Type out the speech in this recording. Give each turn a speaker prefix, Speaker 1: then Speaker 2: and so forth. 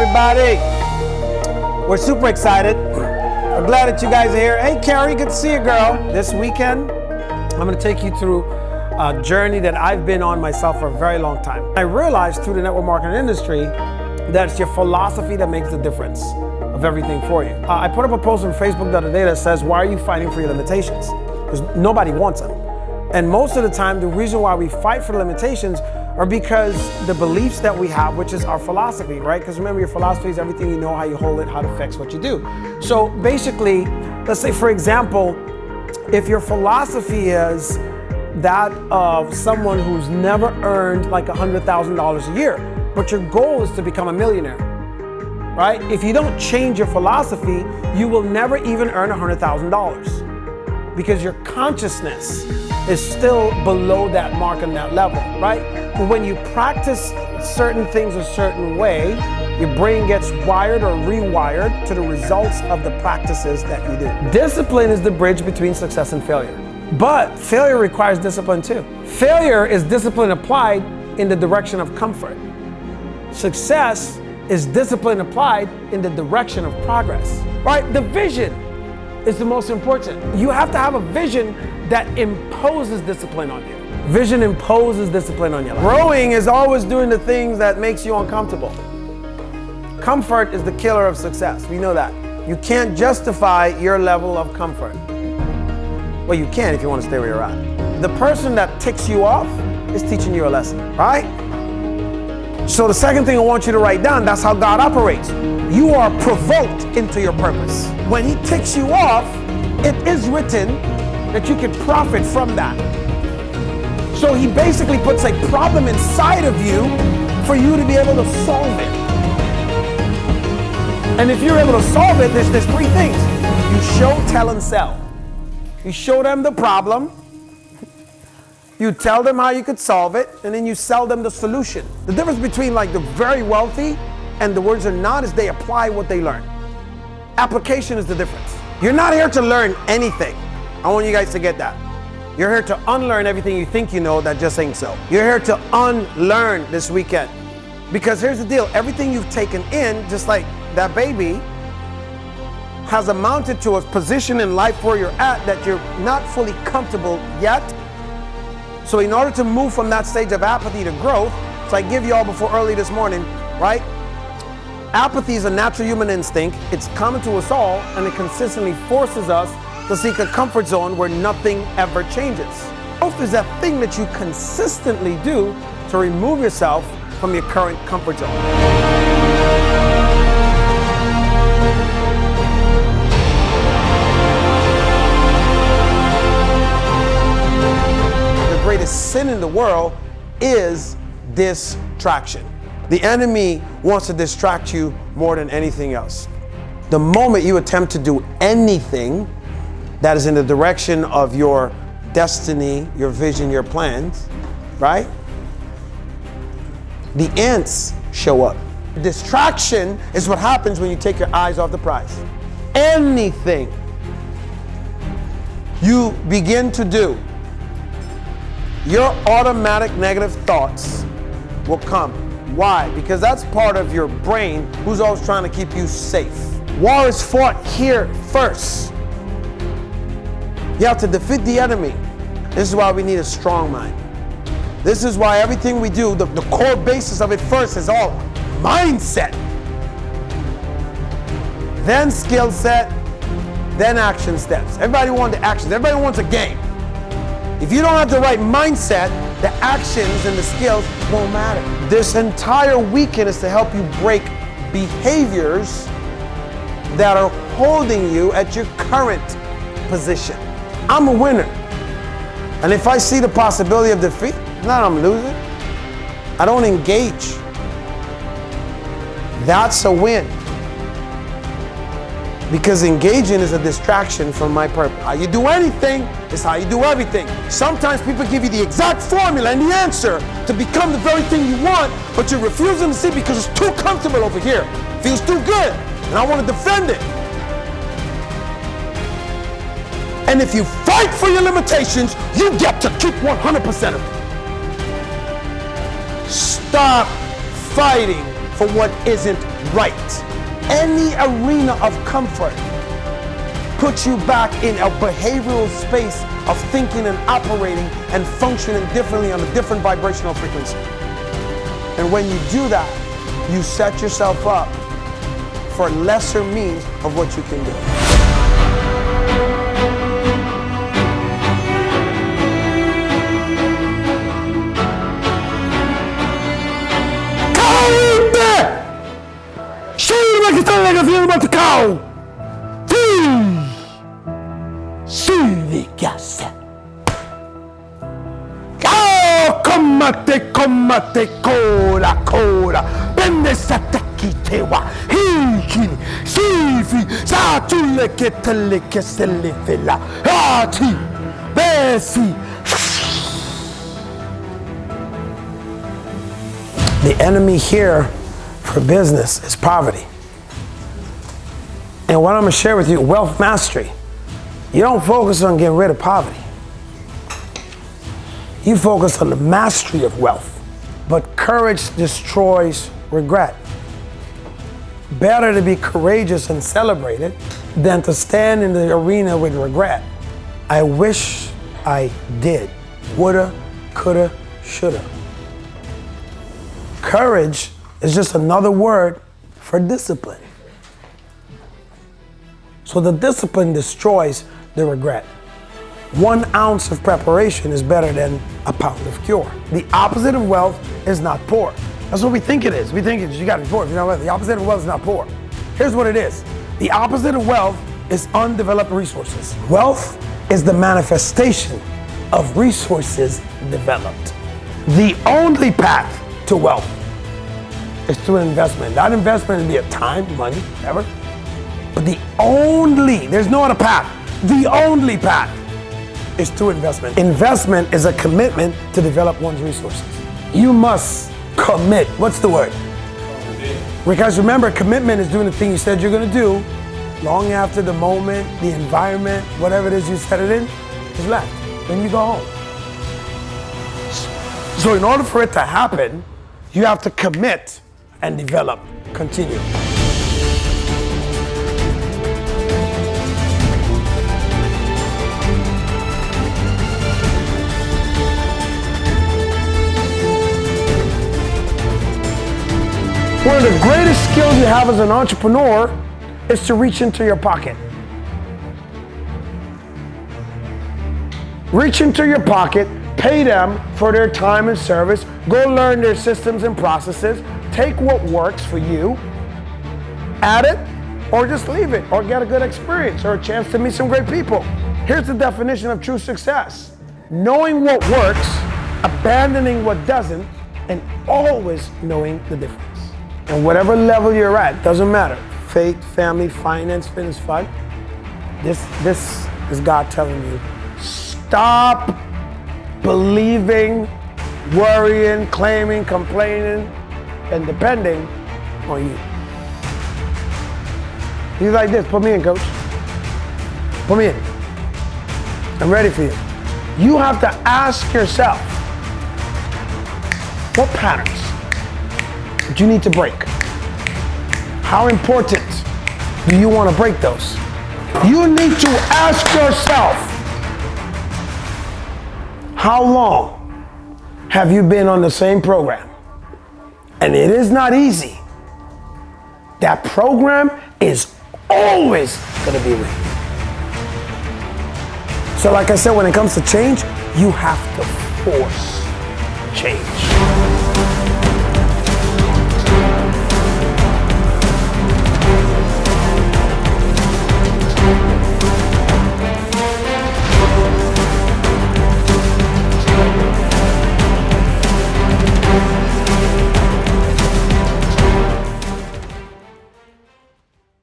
Speaker 1: everybody. We're super excited. We're glad that you guys are here. Hey, Carrie, good to see you, girl. This weekend, I'm going to take you through a journey that I've been on myself for a very long time. I realized through the network marketing industry that it's your philosophy that makes the difference of everything for you. I put up a post on Facebook the other day that says, why are you fighting for your limitations? Because nobody wants them. And most of the time, the reason why we fight for the limitations are because the beliefs that we have, which is our philosophy, right? Because remember, your philosophy is everything you know, how you hold it, how it affects what you do. So basically, let's say, for example, if your philosophy is that of someone who's never earned like $100,000 a year, but your goal is to become a millionaire, right? If you don't change your philosophy, you will never even earn $100,000 because your consciousness is still below that mark and that level, right? But when you practice certain things a certain way, your brain gets wired or rewired to the results of the practices that you do. Discipline is the bridge between success and failure. But failure requires discipline too. Failure is discipline applied in the direction of comfort. Success is discipline applied in the direction of progress, right? The vision is the most important. You have to have a vision that imposes discipline on you. Vision imposes discipline on you. Growing is always doing the things that makes you uncomfortable. Comfort is the killer of success. We know that. You can't justify your level of comfort. Well, you can if you want to stay where you're at. The person that ticks you off is teaching you a lesson, right? So the second thing I want you to write down, that's how God operates. You are provoked into your purpose. When he ticks you off, it is written that you can profit from that. So he basically puts a problem inside of you for you to be able to solve it. And if you're able to solve it, there's three things. You show, tell, and sell. You show them the problem, you tell them how you could solve it, and then you sell them the solution. The difference between like the very wealthy and the words are not is they apply what they learn. Application is the difference. You're not here to learn anything. I want you guys to get that. You're here to unlearn everything you think you know that just ain't so. You're here to unlearn this weekend. Because here's the deal, everything you've taken in, just like that baby, has amounted to a position in life where you're at that you're not fully comfortable yet. So in order to move from that stage of apathy to growth, so I give you all before early this morning, right? Apathy is a natural human instinct. It's common to us all, and it consistently forces us to seek a comfort zone where nothing ever changes. Growth is that thing that you consistently do to remove yourself from your current comfort zone. The greatest sin in the world is distraction. The enemy wants to distract you more than anything else. The moment you attempt to do anything that is in the direction of your destiny, your vision, your plans, right? The ants show up. Distraction is what happens when you take your eyes off the prize. Anything you begin to do, your automatic negative thoughts will come. Why? Because that's part of your brain who's always trying to keep you safe. War is fought here first. You have to defeat the enemy. This is why we need a strong mind. This is why everything we do, the core basis of it first is all mindset. Then skill set, then action steps. Everybody wants the actions. Everybody wants a game. If you don't have the right mindset, the actions and the skills won't matter. This entire weekend is to help you break behaviors that are holding you at your current position. I'm a winner. And if I see the possibility of defeat, not I'm losing. I don't engage. That's a win. Because engaging is a distraction from my purpose. How you do anything is how you do everything. Sometimes people give you the exact formula and the answer to become the very thing you want, but you're refusing to see because it's too comfortable over here. Feels too good, and I want to defend it. And if you fight for your limitations, you get to keep 100% of it. Stop fighting for what isn't right. Any arena of comfort puts you back in a behavioral space of thinking and operating and functioning differently on a different vibrational frequency. And when you do that, you set yourself up for lesser means of what you can do. Commate cola cola pende satakitewa hikini sifi satule ketele kesele vela ati besi. The enemy here for business is poverty. And what I'm going to share with you, wealth mastery. You don't focus on getting rid of poverty. You focus on the mastery of wealth. But courage destroys regret. Better to be courageous and celebrated than to stand in the arena with regret. I wish I did. Woulda, coulda, shoulda. Courage is just another word for discipline. So the discipline destroys the regret. 1 ounce of preparation is better than a pound of cure. The opposite of wealth is not poor. That's what we think it is. We think you gotta be poor. If you know what, the opposite of wealth is not poor. Here's what it is. The opposite of wealth is undeveloped resources. Wealth is the manifestation of resources developed. The only path to wealth is through an investment. That investment would be a time, money, whatever. But there's no other path. The only path is through investment. Investment is a commitment to develop one's resources. You must commit. What's the word? Because remember, commitment is doing the thing you said you're gonna do long after the moment, the environment, whatever it is you set it in, is left. Then you go home. So in order for it to happen, you have to commit and develop, continue. One of the greatest skills you have as an entrepreneur is to reach into your pocket. Reach into your pocket, pay them for their time and service, go learn their systems and processes, take what works for you, add it, or just leave it, or get a good experience, or a chance to meet some great people. Here's the definition of true success: knowing what works, abandoning what doesn't, and always knowing the difference. And whatever level you're at, doesn't matter. Faith, family, finance, fitness, fun. This is God telling you, stop believing, worrying, claiming, complaining, and depending on you. He's like this, put me in, coach. Put me in. I'm ready for you. You have to ask yourself, what patterns do you need to break? How important do you want to break those? You need to ask yourself, how long have you been on the same program? And it is not easy. That program is always going to be with you. So like I said, when it comes to change, you have to force change.